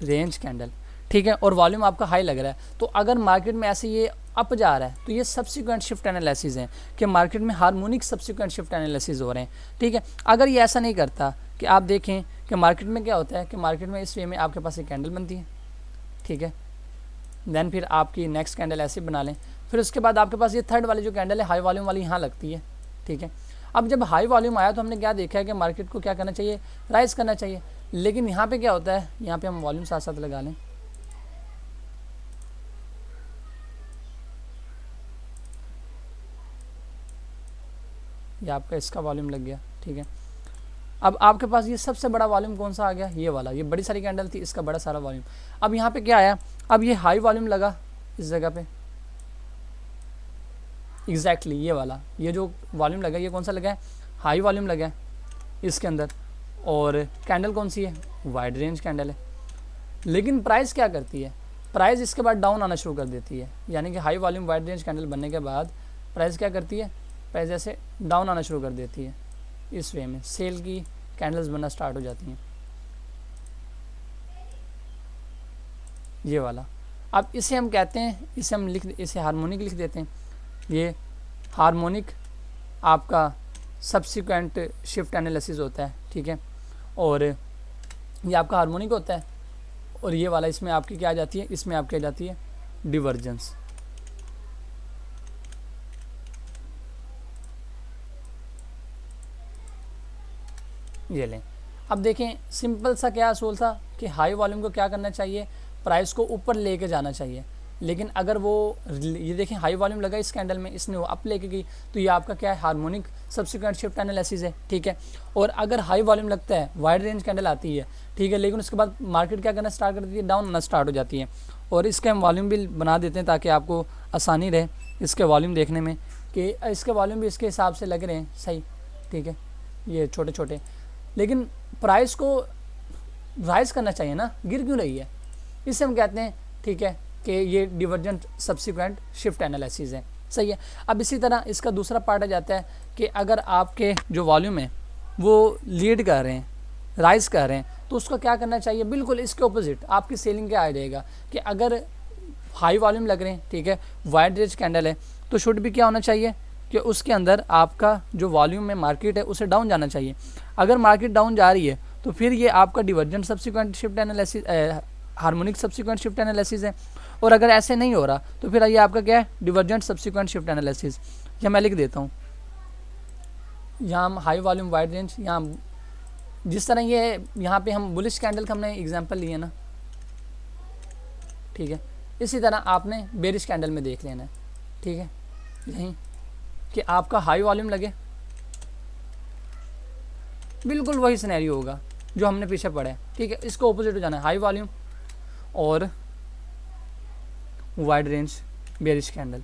range candle, ठीक है, और वॉल्यूम आपका हाई लग रहा है। तो अगर मार्केट में ऐसे ये अप जा रहा है, तो ये सब्सिक्वेंट शिफ्ट एनालिसिस हैं कि मार्केट में हार्मोनिक सब्सिक्वेंट शिफ्ट एनालिसिस हो रहे हैं, ठीक है। अगर ये ऐसा नहीं करता, कि आप देखें कि मार्केट में क्या होता है, कि मार्केट में इस वे में आपके पास एक कैंडल बनती है, ठीक है, देन फिर आपकी नेक्स्ट कैंडल ऐसे बना लें, फिर उसके बाद आपके पास ये थर्ड वाली जो कैंडल है, हाई वॉल्यूम वाली, यहाँ लगती है, ठीक है। अब जब हाई वॉल्यूम आया, तो हमने क्या देखा है कि मार्केट को क्या करना चाहिए, राइज करना चाहिए। लेकिन यहाँ पे क्या होता है, यहाँ पे हम वॉल्यूम साथ साथ लगा लें, ये आपका इसका वॉल्यूम लग गया, ठीक है। अब आपके पास ये सबसे बड़ा वॉल्यूम कौन सा आ गया, ये वाला, ये बड़ी सारी कैंडल थी, इसका बड़ा सारा वॉल्यूम। अब यहाँ पे क्या आया, अब ये हाई वॉल्यूम लगा इस जगह पे, एग्जैक्टली ये वाला, ये जो वॉल्यूम लगा, ये कौन सा लगा है, हाई वॉल्यूम लगा है इसके अंदर, और कैंडल कौन सी है, वाइड रेंज कैंडल है। लेकिन प्राइस क्या करती है, प्राइस इसके बाद डाउन आना शुरू कर देती है, यानी कि high volume wide range candle बनने के बाद प्राइस क्या करती है, प्राइस ऐसे डाउन आना शुरू कर देती है, इस वे में सेल की कैंडल्स बनना स्टार्ट हो जाती हैं, ये वाला। अब इसे हम कहते हैं, इसे हम इसे हार्मोनिक लिख देते हैं, ये हार्मोनिक आपका सब्सिक्वेंट शिफ्ट एनालिसिस होता है, ठीक है, और ये आपका हार्मोनिक होता है। और ये वाला इसमें आपकी क्या आ जाती है, इसमें आपकी आ जाती है डिवर्जेंस। ये लें, अब देखें सिंपल सा क्या असूल था कि हाई वॉल्यूम को क्या करना चाहिए, प्राइस को ऊपर लेके जाना चाहिए। लेकिन अगर वो, ये देखें हाई वॉल्यूम लगा इस कैंडल में, इसने वो अप लेके गई, तो ये आपका क्या है, हार्मोनिक सब्सिक्वेंट शिफ्ट एनालिसिस है, ठीक है। और अगर हाई वॉल्यूम लगता है, वाइड रेंज कैंडल आती है, ठीक है, लेकिन उसके बाद मार्केट क्या करना स्टार्ट कर देती है, डाउन होना स्टार्ट हो जाती है। और इसके हम वॉल्यूम भी बना देते हैं ताकि आपको आसानी रहे इसके वॉल्यूम देखने में, कि इसके वॉल्यूम भी इसके हिसाब से लग रहे हैं सही, ठीक है, ये छोटे छोटे। लेकिन प्राइस को राइज करना चाहिए ना, गिर क्यों रही है, इसे हम कहते हैं, ठीक है, कि ये डिवर्जेंट सब्सिक्वेंट शिफ्ट एनालिसिस है, सही है। अब इसी तरह इसका दूसरा पार्ट आ जाता है कि अगर आपके जो वॉल्यूम है वो लीड कर रहे हैं, राइज कर रहे हैं, तो उसको क्या करना चाहिए, बिल्कुल इसके ऑपोजिट आपकी सेलिंग क्या आ जाएगा, कि अगर हाई वॉल्यूम लग रहे हैं, ठीक है, वाइड रेंज कैंडल है, तो शुड भी क्या होना चाहिए कि उसके अंदर आपका जो वॉल्यूम में मार्केट है उसे डाउन जाना चाहिए। अगर मार्केट डाउन जा रही है, तो फिर ये आपका divergent subsequent shift analysis, harmonic subsequent shift analysis है। और अगर ऐसे नहीं हो रहा तो फिर ये आपका क्या है, डिवर्जेंट सब्सिक्वेंट शिफ्ट एनालिसिस। या मैं लिख देता हूँ यहाँ हम हाई वॉल्यूम वाइड रेंज, यहाँ जिस तरह ये यहाँ पे हम बुलिश कैंडल का हमने एग्जांपल लिए ना, ठीक है, इसी तरह आपने बेरिश कैंडल में देख लेना है, ठीक है, यहीं कि आपका हाई वॉल्यूम लगे, बिल्कुल वही सिनेरियो होगा जो हमने पीछे पढ़ा है, ठीक है, इसको ऑपोजिट हो जाना है, हाई वॉल्यूम और wide range bearish candle.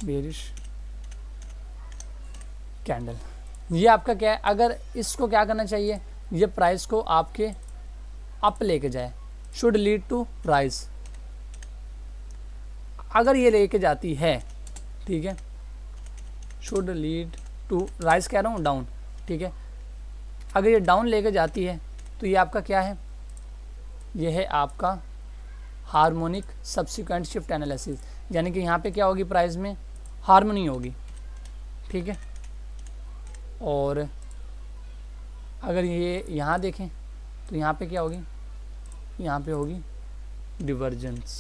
Bearish candle ये आपका क्या है, अगर इसको क्या करना चाहिए, ये प्राइस को आपके अप लेके जाए, शुड लीड टू राइज। अगर ये लेके जाती है, ठीक है, शुड लीड टू राइज कह रहा हूँ, डाउन, ठीक है, अगर ये डाउन लेके जाती है तो ये आपका क्या है, ये है आपका हार्मोनिक सब्सिक्वेंट शिफ्ट एनालिसिस, यानी कि यहाँ पे क्या होगी, प्राइस में हार्मोनी होगी, ठीक है। और अगर ये यहाँ देखें तो यहाँ पे क्या होगी, यहाँ पे होगी डिवर्जेंस।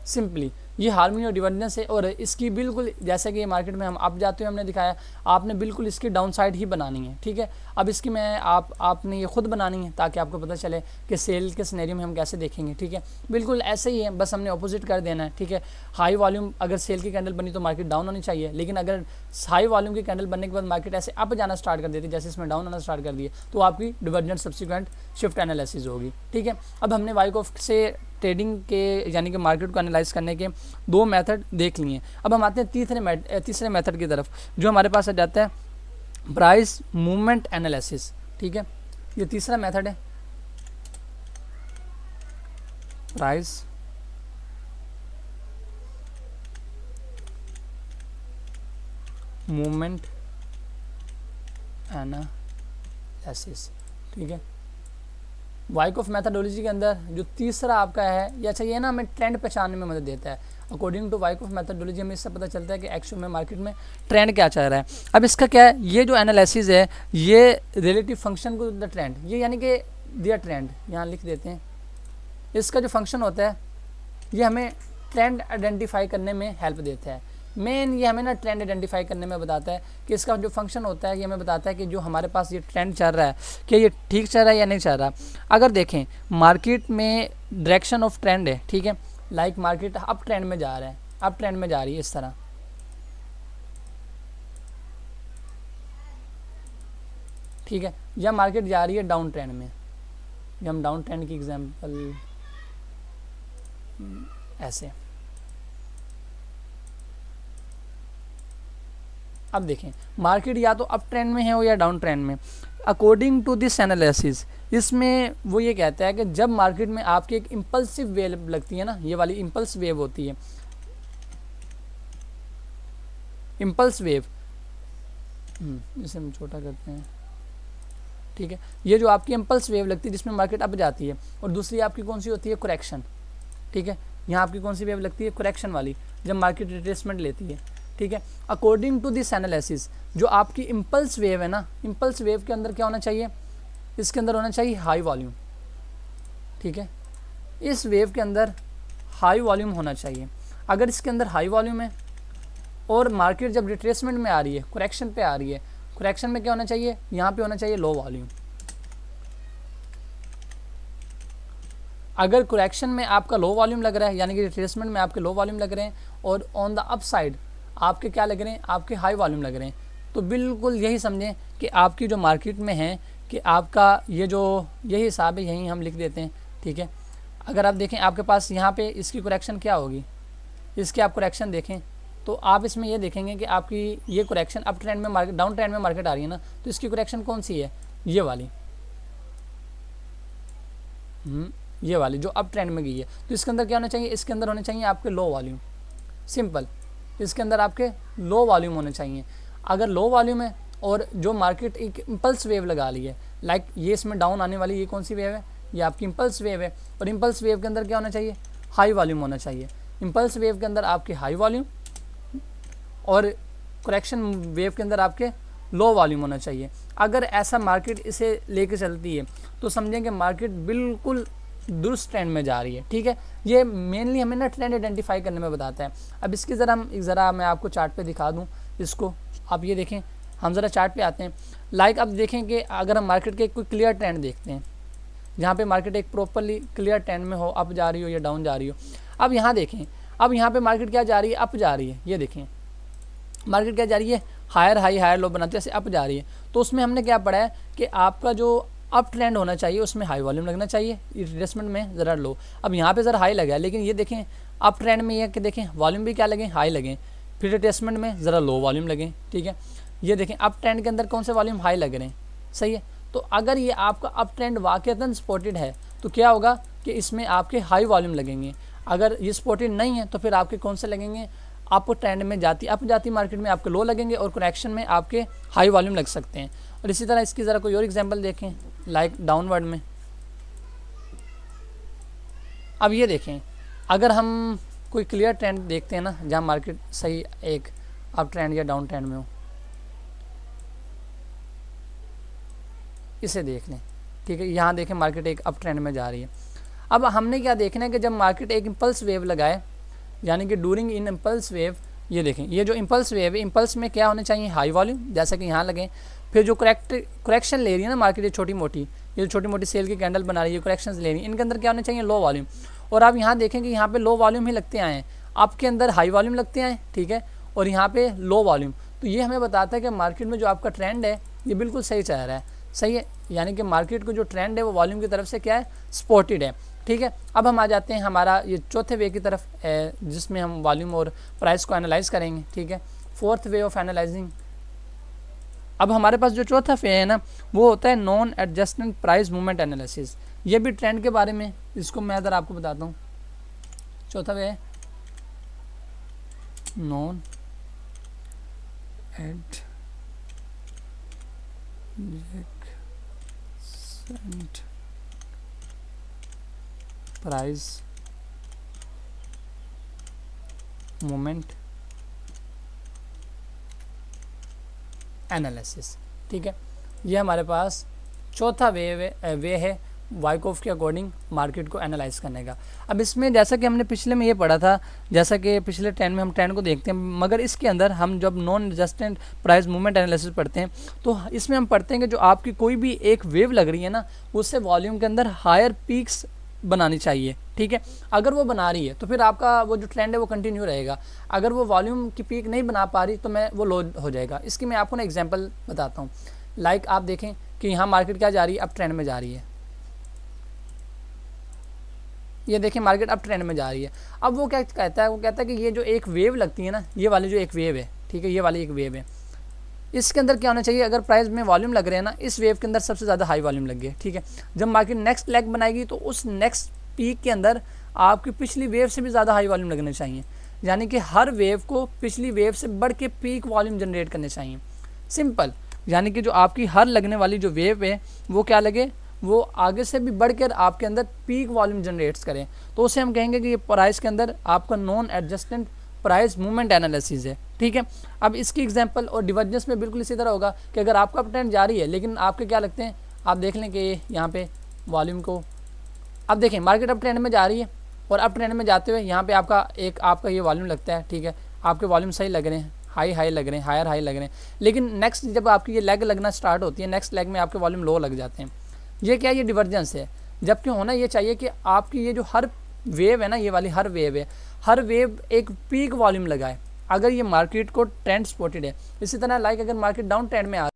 सिंपली ये हार्मनी और डिवर्जेंस है, और इसकी बिल्कुल जैसे कि मार्केट में हम अप जाते हुए हमने दिखाया, आपने बिल्कुल इसकी डाउन साइड ही बनानी है, ठीक है। अब इसकी मैं आपने ये खुद बनानी है ताकि आपको पता चले कि सेल के सिनेरियो में हम कैसे देखेंगे, ठीक है। बिल्कुल ऐसे ही है, बस हमने अपोजिट कर देना है, ठीक है। हाई वॉल्यूम अगर सेल की कैंडल बनी तो मार्केट डाउन होनी चाहिए, लेकिन अगर हाई वॉल्यूम की कैंडल बनने के बाद मार्केट ऐसे अप जाना स्टार्ट कर देती है, जैसे इसमें डाउन आना स्टार्ट कर दिए, तो आपकी डिवर्जेंट सब्सिक्वेंट शिफ्ट एनालिसिस होगी, ठीक है। अब हमने वाइकॉफ से ट्रेडिंग के यानी कि मार्केट को एनालाइज करने के 2 मेथड देख लिए। अब हम आते हैं तीसरे मेथड की तरफ, जो हमारे पास आ जाता है प्राइस मूवमेंट एनालिसिस, ठीक है। ये तीसरा मेथड है, प्राइस मूवमेंट एनालिसिस, ठीक है। वाइकॉफ मेथडोलॉजी के अंदर जो तीसरा आपका है, ये अच्छा ये ना हमें ट्रेंड पहचानने में मदद देता है। अकॉर्डिंग टू वाइकॉफ मेथडोलॉजी हमें इससे पता चलता है कि एक्चुअल में मार्केट में ट्रेंड क्या चल रहा है। अब इसका क्या है, ये जो एनालिसिस है ये रिलेटिव फंक्शन को द ट्रेंड, ये यानी कि दिया ट्रेंड यहाँ लिख देते हैं, इसका जो फंक्शन होता है ये हमें ट्रेंड आइडेंटिफाई करने में हेल्प देता है। मेन ये हमें ना ट्रेंड आइडेंटिफाई करने में बताता है कि इसका जो फंक्शन होता है ये हमें बताता है कि जो हमारे पास ये ट्रेंड चल रहा है कि ये ठीक चल रहा है या नहीं चल रहा। अगर देखें मार्केट में डायरेक्शन ऑफ ट्रेंड है, ठीक है, लाइक मार्केट अप ट्रेंड में जा रहा है, अप ट्रेंड में जा रही है इस तरह, ठीक है, या मार्केट जा रही है डाउन ट्रेंड में, या हम डाउन ट्रेंड की एग्जांपल ऐसे। अब देखें मार्केट या तो अप ट्रेंड में है हो या डाउन ट्रेंड में। अकॉर्डिंग टू दिस एनालिसिस इसमें वो ये कहता है कि जब मार्केट में आपकी एक इम्पल्सिव वेव लगती है ना, ये वाली इम्पल्स वेव होती है, इम्पल्स वेव, इसे हम छोटा करते हैं, ठीक है, ये जो आपकी इम्पल्स वेव लगती है जिसमें मार्केट अप जाती है, और दूसरी आपकी कौन सी होती है, करेक्शन, ठीक है। यहाँ आपकी कौन सी वेव लगती है, करेक्शन वाली, जब मार्केट रिट्रेसमेंट लेती है, ठीक है। अकॉर्डिंग टू दिस एनालिसिस जो आपकी इम्पल्स वेव है ना, इम्पल्स वेव के अंदर क्या होना चाहिए, इसके अंदर होना चाहिए हाई वॉल्यूम, ठीक है, इस वेव के अंदर हाई वॉल्यूम होना चाहिए। अगर इसके अंदर हाई वॉल्यूम है और मार्केट जब रिट्रेसमेंट में आ रही है, करेक्शन पे आ रही है, करेक्शन में क्या होना चाहिए, यहाँ पे होना चाहिए लो वॉल्यूम। अगर करेक्शन में आपका लो वॉल्यूम लग रहा है यानी कि रिट्रेसमेंट में आपके लो वॉल्यूम लग रहे हैं, और ऑन द अप साइड आपके क्या लग रहे हैं, आपके हाई वॉल्यूम लग रहे हैं, तो बिल्कुल यही समझें कि आपकी जो मार्केट में है कि आपका ये जो यही हिसाब है, यही हम लिख देते हैं, ठीक है। अगर आप देखें आपके पास यहाँ पे इसकी करेक्शन क्या होगी, इसकी आप करेक्शन देखें तो आप इसमें ये देखेंगे कि आपकी ये करेक्शन अप ट्रेंड में मार्केट, डाउन ट्रेंड में मार्केट आ रही है ना, तो इसकी करेक्शन कौन सी है, ये वाली, ये वाली जो अप ट्रेंड में गई है। तो इसके अंदर क्या होना चाहिए, इसके अंदर होने चाहिए आपके लो वॉल्यूम, सिंपल, इसके अंदर आपके लो वॉल्यूम होने चाहिए। अगर लो वॉल्यूम है और जो मार्केट एक इम्पल्स वेव लगा ली है, लाइक ये इसमें डाउन आने वाली ये कौन सी वेव है, ये आपकी इम्पल्स वेव है, और इम्पल्स वेव के अंदर क्या होना चाहिए, हाई वॉल्यूम होना चाहिए। इम्पल्स वेव के अंदर आपके हाई वॉल्यूम और करेक्शन वेव के अंदर आपके लो वॉल्यूम होना चाहिए। अगर ऐसा मार्केट इसे लेके चलती है तो समझें कि मार्केट बिल्कुल दुरुस्त ट्रेंड में जा रही है, ठीक है। ये मेनली हमें ना ट्रेंड आइडेंटिफाई करने में बताता है। अब इसकी ज़रा मैं आपको चार्ट पे दिखा दूँ इसको। आप ये देखें, हम ज़रा चार्ट पे आते हैं। अब देखें कि अगर हम मार्केट के कोई क्लियर ट्रेंड देखते हैं, जहाँ पे मार्केट एक प्रॉपरली क्लियर ट्रेंड में हो, अप जा रही हो या डाउन जा रही हो। अब यहाँ देखें, अब यहाँ पे मार्केट क्या जा रही है, अप जा रही है। ये देखें मार्केट क्या जा रही है, हायर हाई हायर लो बनाते ऐसे अप जा रही है। तो उसमें हमने क्या पढ़ा है कि आपका जो अप ट्रेंड होना चाहिए उसमें हाई वॉल्यूम लगना चाहिए, रिट्रेसमेंट में ज़रा लो। अब यहाँ पे ज़रा हाई लगा है, लेकिन ये देखें अप ट्रेंड में ये कि देखें वॉल्यूम भी क्या लगे, हाई लगे, फिर रिट्रेसमेंट में ज़रा लो वॉल्यूम लगे, ठीक है। ये देखें अप ट्रेंड के अंदर कौन से वॉल्यूम हाई लग रहे हैं, सही है। तो अगर ये आपका अप ट्रेंड वाकईतन सपोर्टेड है तो क्या होगा कि इसमें आपके हाई वॉल्यूम लगेंगे। अगर ये सपोर्टेड नहीं है तो फिर आपके कौन से लगेंगे, अप ट्रेंड में अप जाती मार्केट में आपके लो लगेंगे और करेक्शन में आपके हाई वॉल्यूम लग सकते हैं। और इसी तरह इसकी ज़रा कोई और एग्जांपल देखें, लाइक डाउनवर्ड में। अब ये देखें, अगर हम कोई क्लियर ट्रेंड देखते हैं ना, जहाँ मार्केट सही एक अप ट्रेंड या डाउन ट्रेंड में हो, इसे देख लें, ठीक है। यहाँ देखें मार्केट एक अप ट्रेंड में जा रही है। अब हमने क्या देखना है कि जब मार्केट एक इम्पल्स वेव लगाए, यानी कि डूरिंग इन इम्पल्स वेव, ये देखें ये जो इम्पल्स वेव है, इम्पल्स में क्या होने चाहिए, हाई वॉल्यूम, जैसा कि यहाँ लगे। फिर जो करेक्शन ले रही है ना मार्केट, ये जो छोटी मोटी सेल की कैंडल बना रही है, करेक्शंस ले रही है, इनके अंदर क्या होना चाहिए, लो वॉल्यूम। और आप यहाँ देखें कि यहाँ पे लो वॉल्यूम ही लगते आए हैं, आपके अंदर हाई वॉल्यूम लगते आए, ठीक है, और यहाँ पे लो वॉल्यूम। तो ये हमें बताता है कि मार्केट में जो आपका ट्रेंड है ये बिल्कुल सही चल रहा है, सही है। यानी कि मार्केट को जो ट्रेंड है वो वॉल्यूम की तरफ से क्या है, सपोर्टेड है, ठीक है। अब हम आ जाते हैं हमारा ये चौथे वे की तरफ, जिसमें हम वॉल्यूम और प्राइस को एनालाइज करेंगे, ठीक है, फोर्थ वे ऑफ एनालाइजिंग। अब हमारे पास जो चौथा वे है ना, वो होता है non adjustment price movement analysis. ये भी ट्रेंड के बारे में, इसको मैं इधर आपको बताता हूँ। चौथा वे है non adjustment price movement analysis, ठीक है। ये हमारे पास चौथा वे है वाइकॉफ के अकॉर्डिंग मार्केट को एनालाइज करने का। अब इसमें जैसा कि हमने पिछले में ये पढ़ा था, जैसा कि पिछले ट्रेंड में हम ट्रेंड को देखते हैं, मगर इसके अंदर हम जब non adjacent price movement analysis पढ़ते हैं तो इसमें हम पढ़ते हैं कि जो आपकी कोई भी एक वेव लग रही है ना, उससे वॉल्यूम के अंदर हायर पीक्स बनानी चाहिए, ठीक है। अगर वो बना रही है तो फिर आपका वो जो ट्रेंड है वो कंटिन्यू रहेगा। अगर वो वॉल्यूम की पीक नहीं बना पा रही तो वो लो हो जाएगा। इसकी मैं आपको ना एग्जांपल बताता हूँ। लाइक आप देखें कि यहाँ मार्केट क्या जा रही है, अप ट्रेंड में जा रही है। ये देखें मार्केट अप ट्रेंड में जा रही है। अब वो क्या कहता है, वो कहता है कि ये जो एक वेव लगती है ना, ये वाली जो एक वेव है, ठीक है, ये वाली एक वेव है, इसके अंदर क्या होना चाहिए, अगर प्राइस में वॉल्यूम लग रहे हैं ना, इस वेव के अंदर सबसे ज़्यादा हाई वॉल्यूम लग गया, ठीक है। जब मार्केट नेक्स्ट लेग बनाएगी तो उस नेक्स्ट पीक के अंदर आपकी पिछली वेव से भी ज़्यादा हाई वॉल्यूम लगने चाहिए। यानी कि हर वेव को पिछली वेव से बढ़ के पीक वॉल्यूम जनरेट करने चाहिए, सिंपल। यानी कि जो आपकी हर लगने वाली जो वेव है वो क्या लगे, वो आगे से भी बढ़कर आपके अंदर पीक वॉल्यूम जनरेट्स करें, तो उसे हम कहेंगे कि ये प्राइस के अंदर आपका non adjacent price movement analysis है, ठीक है। अब इसकी एग्जांपल और डिवर्जेंस में बिल्कुल इसी तरह होगा कि अगर आपका अप ट्रेंड जारी है लेकिन आपके क्या लगते हैं, आप देख लें कि यहाँ पे वॉल्यूम को, अब देखें मार्केट अप ट्रेंड में जा रही है और अप ट्रेंड में जाते हुए यहाँ पे आपका ये वॉल्यूम लगता है, ठीक है, आपके वॉल्यूम सही लग रहे हैं, हाई लग रहे हैं, हायर हाई लग रहे हैं। लेकिन नेक्स्ट जब आपकी ये लेग लगना स्टार्ट होती है, नेक्स्ट लेग में आपके वॉल्यूम लो लग जाते हैं। ये क्या, ये डिवर्जेंस है। जबकि होना ये चाहिए कि आपकी ये जो हर वेव है ना, ये वाली हर वेव है, हर वेव एक पीक वॉल्यूम लगाए अगर ये मार्केट को ट्रेंड सपोर्टेड है। इसी तरह लाइक अगर मार्केट डाउन ट्रेंड में आ,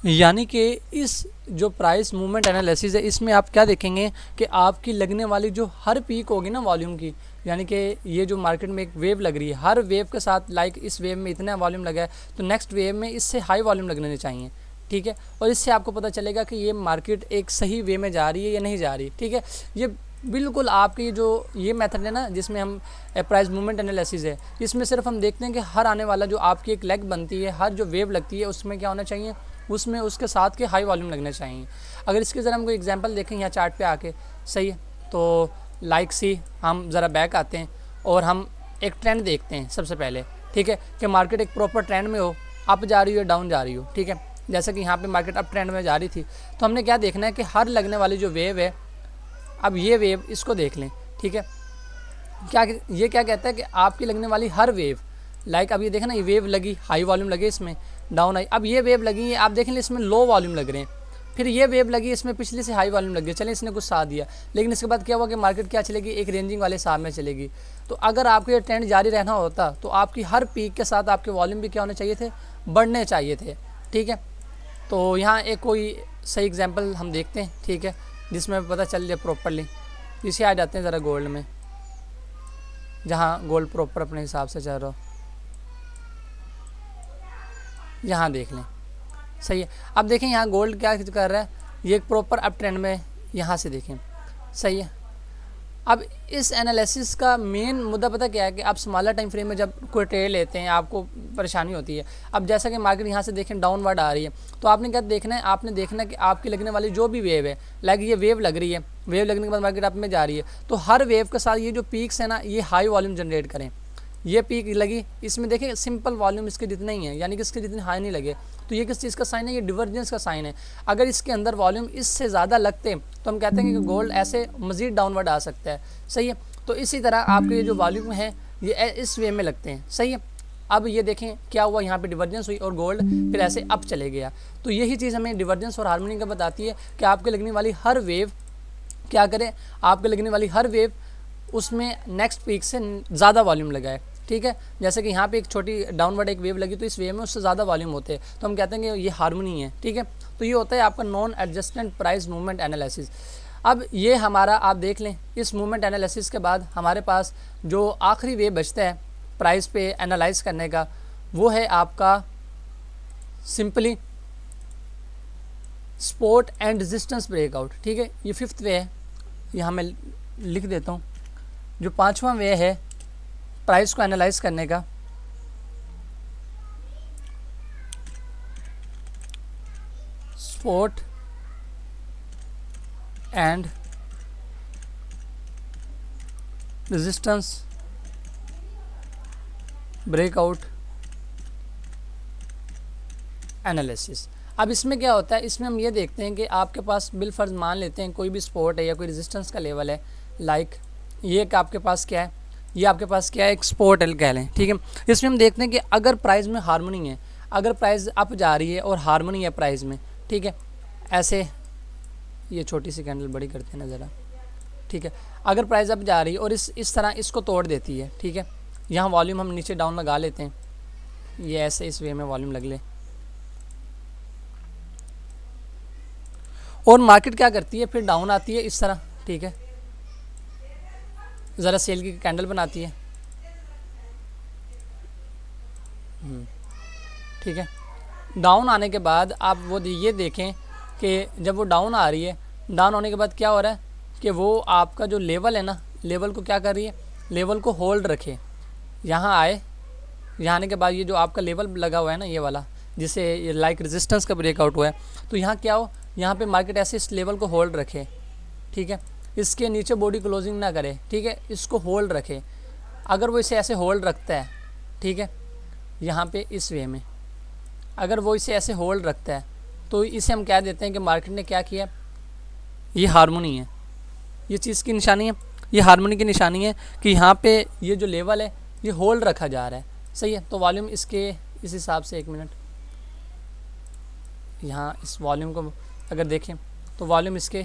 यानी कि इस जो प्राइस मूवमेंट एनालिसिस है, इसमें आप क्या देखेंगे कि आपकी लगने वाली जो हर पीक होगी ना वॉल्यूम की, यानी कि ये जो मार्केट में एक वेव लग रही है, हर वेव के साथ लाइक इस वेव में इतना वॉल्यूम लगा है तो नेक्स्ट वेव में इससे हाई वॉल्यूम लगने चाहिए, ठीक है। और इससे आपको पता चलेगा कि ये मार्केट एक सही वे में जा रही है या नहीं जा रही, ठीक है। ये बिल्कुल आपकी जो ये मेथड है ना, जिसमें हम प्राइस मूवमेंट एनालिसिस है, इसमें सिर्फ हम देखते हैं कि हर आने वाला जो आपकी एक लेग बनती है, हर जो वेव लगती है उसमें क्या होना चाहिए, उसमें उसके साथ के हाई वॉल्यूम लगने चाहिए। अगर इसके ज़रा हम कोई एग्जांपल देखें यहाँ चार्ट पे आके, सही है, तो लाइक सी हम ज़रा बैक आते हैं और हम एक ट्रेंड देखते हैं सबसे पहले, ठीक है, कि मार्केट एक प्रॉपर ट्रेंड में हो, अप जा रही हो डाउन जा रही हो। ठीक है, जैसे कि यहाँ पे मार्केट अप ट्रेंड में जा रही थी, तो हमने क्या देखना है कि हर लगने वाली जो वेव है, अब ये वेव इसको देख लें। ठीक है, ये क्या कहता है कि आपकी लगने वाली हर वेव, लाइक अब ये देखें ना, ये वेव लगी, हाई वॉल्यूम लगे, इसमें डाउन आई, अब ये वेव लगी है, आप देखें इसमें लो वॉल्यूम लग रहे हैं, फिर ये वेव लगी, इसमें पिछले से हाई वॉल्यूम लगी, चले इसने कुछ साथ दिया, लेकिन इसके बाद क्या हुआ कि मार्केट क्या चलेगी, एक रेंजिंग वाले हिसाब में चलेगी। तो अगर आपको ये ट्रेंड जारी रहना होता तो आपकी हर पीक के साथ आपके वॉल्यूम भी क्या होने चाहिए थे, बढ़ने चाहिए थे। ठीक है, तो यहाँ एक कोई सही एग्जांपल हम देखते हैं, ठीक है, जिसमें पता चल जाए प्रॉपरली। इसे आ जाते हैं ज़रा गोल्ड में, जहाँ गोल्ड प्रॉपर अपने हिसाब से चल रहा हो, यहाँ देख लें। सही है, अब देखें यहाँ गोल्ड क्या कर रहा है, ये एक प्रॉपर अप ट्रेंड में, यहाँ से देखें। सही है, अब इस एनालिसिस का मेन मुद्दा पता क्या है कि आप स्मॉलर टाइम फ्रेम में जब कोई ट्रेड लेते हैं आपको परेशानी होती है। अब जैसा कि मार्केट यहाँ से देखें डाउनवर्ड आ रही है, तो आपने क्या देखना है, आपने देखना है कि आपकी लगने वाली जो भी वेव है, लाइक ये वेव लग रही है, वेव लगने के बाद मार्केट अप में जा रही है, तो हर वेव के साथ ये जो पीक्स है ना, ये हाई वॉल्यूम जनरेट करें। ये पीक लगी, इसमें देखिए सिंपल वॉल्यूम इसके जितना ही है, यानी कि इसके जितने हाई नहीं लगे, तो ये किस चीज़ का साइन है, ये डिवर्जेंस का साइन है। अगर इसके अंदर वॉल्यूम इससे ज़्यादा लगते तो हम कहते हैं कि गोल्ड ऐसे मज़ीद डाउनवर्ड आ सकता है। सही है, तो इसी तरह आपके जो वॉल्यूम है ये इस वे में लगते हैं। सही है, अब ये देखें क्या हुआ, यहाँ पे डिवर्जेंस हुई और गोल्ड फिर ऐसे अप चले गया। तो यही चीज़ हमें डिवर्जेंस और हार्मनी का बताती है कि आपके लगने वाली हर वेव क्या करे, आपके लगने वाली हर वेव उसमें नेक्स्ट पीक से ज़्यादा वॉल्यूम लगाए। ठीक है, जैसे कि यहाँ पे एक छोटी डाउनवर्ड एक वेव लगी, तो इस वेव में उससे ज़्यादा वॉल्यूम होते हैं, तो हम कहते हैं कि ये हार्मनी है। ठीक है, तो ये होता है आपका non adjacent price movement analysis. अब ये हमारा आप देख लें, इस मूवमेंट एनालिसिस के बाद हमारे पास जो आखिरी वे बचता है प्राइस पे एनालाइज करने का, वो है आपका simply support and resistance breakout. ठीक है, ये फिफ्थ वे है, यहाँ मैं लिख देता हूँ। जो पांचवा वे है प्राइस को एनालाइज करने का, support and resistance breakout analysis. अब इसमें क्या होता है, इसमें हम ये देखते हैं कि आपके पास बिलफर्ज मान लेते हैं कोई भी सपोर्ट है या कोई रेजिस्टेंस का लेवल है, लाइक ये कि आपके पास क्या है, ये आपके पास क्या है, एक सपोर्ट एल कह लें। ठीक है, इसमें हम देखते हैं कि अगर प्राइस में हार्मनी है, अगर प्राइस अप जा रही है और हार्मनी है प्राइस में, ठीक है, ऐसे ये छोटी सी कैंडल बड़ी करते हैं ना ज़रा। ठीक है, अगर प्राइस अप जा रही है और इस तरह इसको तोड़ देती है, ठीक है, यहाँ वॉल्यूम हम नीचे डाउन लगा लेते हैं, ये ऐसे इस वे में वॉल्यूम लग ले, और मार्केट क्या करती है, फिर डाउन आती है इस तरह। ठीक है, ज़रा सेल की कैंडल बनाती है। ठीक है, डाउन आने के बाद आप वो ये देखें कि जब वो डाउन आ रही है, डाउन होने के बाद क्या हो रहा है कि वो आपका जो लेवल है ना, लेवल को क्या कर रही है, लेवल को होल्ड रखे। यहाँ आए, यहाँ आने के बाद ये जो आपका लेवल लगा हुआ है ना, ये वाला जिसे ये लाइक रेजिस्टेंस का ब्रेकआउट हुआ है, तो यहाँ क्या हो, यहाँ पे मार्केट ऐसे इस लेवल को होल्ड रखे। ठीक है, इसके नीचे बॉडी क्लोजिंग ना करे। ठीक है, इसको होल्ड रखे। अगर वो इसे ऐसे होल्ड रखता है, ठीक है, यहाँ पे इस वे में अगर वो इसे ऐसे होल्ड रखता है, तो इसे हम कह देते हैं कि मार्केट ने क्या किया, ये हार्मोनी है। ये चीज़ की निशानी है, ये हार्मोनी की निशानी है कि यहाँ पे ये जो लेवल है ये होल्ड रखा जा रहा है। सही है, तो वॉल्यूम इसके इस हिसाब से, एक मिनट, यहाँ इस वॉल्यूम को अगर देखें तो वॉल्यूम इसके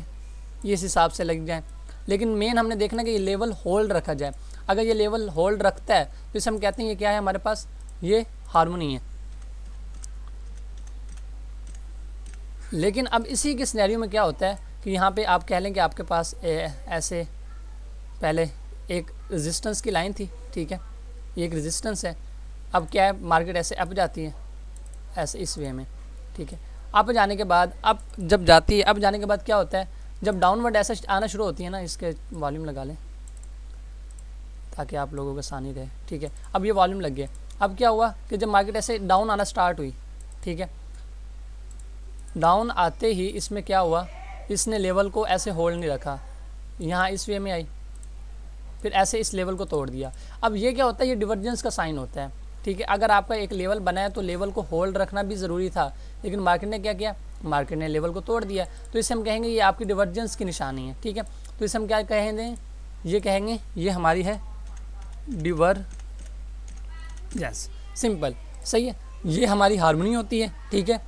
ये इस हिसाब से लग जाए, लेकिन मेन हमने देखना कि ये लेवल होल्ड रखा जाए। अगर ये लेवल होल्ड रखता है तो इसे हम कहते हैं ये क्या है, हमारे पास ये हार्मोनी है। लेकिन अब इसी के सिनेरियो में क्या होता है कि यहाँ पे आप कह लें कि आपके पास ऐसे पहले एक रेजिस्टेंस की लाइन थी। ठीक है, ये एक रेजिस्टेंस है। अब क्या है, मार्केट ऐसे अप जाती है, ऐसे इस वे में। ठीक है, अप जाने के बाद, अप जब जाती है, अप जाने के बाद क्या होता है, जब डाउनवर्ड ऐसे आना शुरू होती है ना, इसके वॉल्यूम लगा लें ताकि आप लोगों को आसानी रहे। ठीक है, अब ये वॉल्यूम लग गया। अब क्या हुआ कि जब मार्केट ऐसे डाउन आना स्टार्ट हुई, ठीक है, डाउन आते ही इसमें क्या हुआ, इसने लेवल को ऐसे होल्ड नहीं रखा, यहाँ इस वे में आई, फिर ऐसे इस लेवल को तोड़ दिया। अब ये क्या होता है, ये डिवर्जेंस का साइन होता है। ठीक है। अगर आपका एक लेवल बना है तो लेवल को होल्ड रखना भी ज़रूरी था, लेकिन मार्केट ने क्या किया, मार्केट ने लेवल को तोड़ दिया। तो इसे हम कहेंगे ये आपकी डिवर्जेंस की निशानी है, ठीक है। तो इसे हम क्या कहेंगे, ये कहेंगे ये हमारी है डिवर्जेंस, सिंपल, सही है। ये हमारी हार्मनी होती है, ठीक है।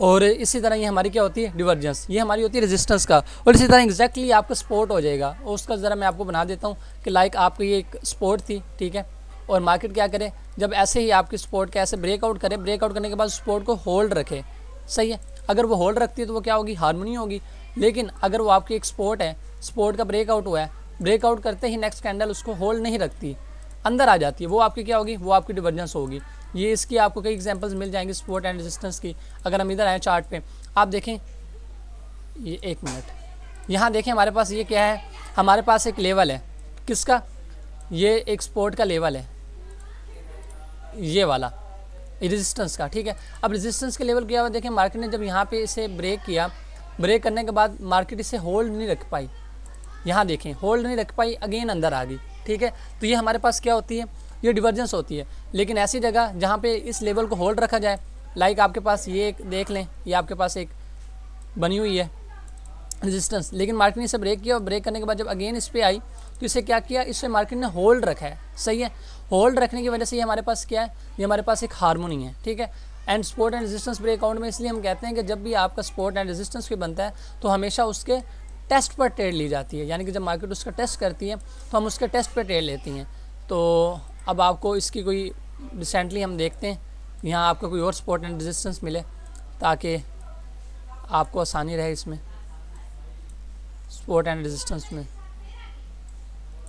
और इसी तरह ये हमारी क्या होती है, डिवर्जेंस, ये हमारी होती है रेजिस्टेंस का। और इसी तरह एग्जैक्टली आपका सपोर्ट हो जाएगा। और उसका ज़रा मैं आपको बना देता हूँ कि लाइक आपकी ये एक सपोर्ट थी, ठीक है। और मार्केट क्या करे, जब ऐसे ही आपकी सपोर्ट का ऐसे ब्रेकआउट करे, ब्रेकआउट करने के बाद सपोर्ट को होल्ड रखे, सही है। अगर वो होल्ड रखती है तो वो क्या होगी, हार्मनी होगी। लेकिन अगर वो आपकी एक सपोर्ट है, सपोर्ट का ब्रेकआउट हुआ है, ब्रेकआउट करते ही नेक्स्ट कैंडल उसको होल्ड नहीं रखती, अंदर आ जाती है, वो आपकी क्या होगी, वो आपकी डिवर्जेंस होगी। ये इसकी आपको कई एग्जांपल्स मिल जाएंगे सपोर्ट एंड रेजिस्टेंस की। अगर हम इधर आए चार्ट पे, आप देखें, ये एक मिनट, यहाँ देखें हमारे पास ये क्या है, हमारे पास एक लेवल है, किसका, ये एक सपोर्ट का लेवल है, ये वाला रेजिस्टेंस का, ठीक है। अब रेजिस्टेंस के लेवल क्या हुआ, देखें मार्केट ने जब यहाँ पे इसे ब्रेक किया, ब्रेक करने के बाद मार्केट इसे होल्ड नहीं रख पाई, यहाँ देखें होल्ड नहीं रख पाई, अगेन अंदर आ गई, ठीक है। तो ये हमारे पास क्या होती है, ये डिवर्जेंस होती है। लेकिन ऐसी जगह जहाँ पे इस लेवल को होल्ड रखा जाए, लाइक आपके पास ये एक देख लें, ये आपके पास एक बनी हुई है रेजिस्टेंस, लेकिन मार्केट ने इसे ब्रेक किया और ब्रेक करने के बाद जब अगेन इस पर आई तो इसे क्या किया, इसे मार्केट ने होल्ड रखा है, सही है। होल्ड रखने की वजह से ये हमारे पास क्या है, ये हमारे पास एक हार्मोनी है, ठीक है। And support and resistance breakout में इसलिए हम कहते हैं कि जब भी आपका सपोर्ट एंड रेजिस्टेंस भी बनता है तो हमेशा उसके टेस्ट पर ट्रेड ली जाती है, यानी कि जब मार्केट उसका टेस्ट करती है तो हम उसके टेस्ट पर ट्रेड लेती हैं। तो अब आपको इसकी कोई रिसेंटली हम देखते हैं, यहाँ आपको कोई और सपोर्ट एंड रेजिस्टेंस मिले ताकि आपको आसानी रहे इसमें, सपोर्ट एंड रेजिस्टेंस में।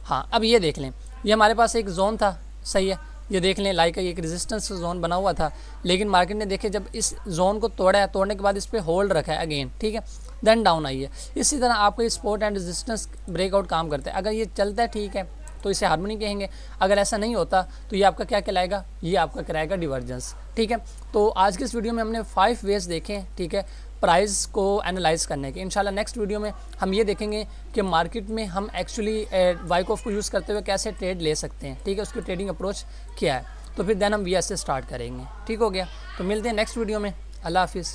हाँ, अब ये देख लें, ये हमारे पास एक जोन था, सही है, ये देख लें लाइक एक रेजिस्टेंस जोन बना हुआ था, लेकिन मार्केट ने देखे जब इस जोन को तोड़ा है, तोड़ने के बाद इस पर होल्ड रखा है अगेन, ठीक है, देन डाउन आई है। इसी तरह आपको ये सपोर्ट एंड रेजिस्टेंस ब्रेकआउट काम करता है। अगर ये चलता है, ठीक है, तो इसे हार्मनी कहेंगे। अगर ऐसा नहीं होता तो ये आपका क्या कहलाएगा, ये आपका कहलाएगा डिवर्जेंस, ठीक है। तो आज की इस वीडियो में हमने 5 वेज देखे, ठीक है, प्राइस को एनालाइज करने के। इंशाल्लाह नेक्स्ट वीडियो में हम ये देखेंगे कि मार्केट में हम एक्चुअली वाइकॉफ को यूज़ करते हुए कैसे ट्रेड ले सकते हैं, ठीक है, उसकी ट्रेडिंग अप्रोच क्या है। तो फिर देन हम वीएस से स्टार्ट करेंगे, ठीक हो गया। तो मिलते हैं नेक्स्ट वीडियो में, अल्लाह हाफिज़।